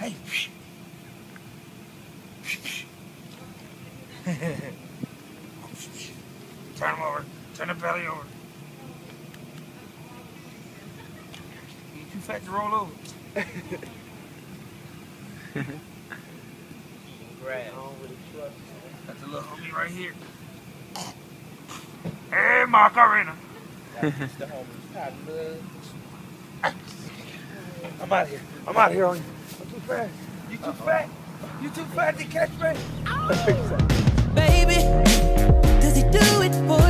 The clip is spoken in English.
Hey. Turn him over. Turn the belly over. You too fat to roll over. Grab. That's a little homie right here. Hey, Macarena. That's the homie. I'm out of here. I'm out of here on you. I'm too fat. You too fat. You too fat to catch me. Baby, does he do it for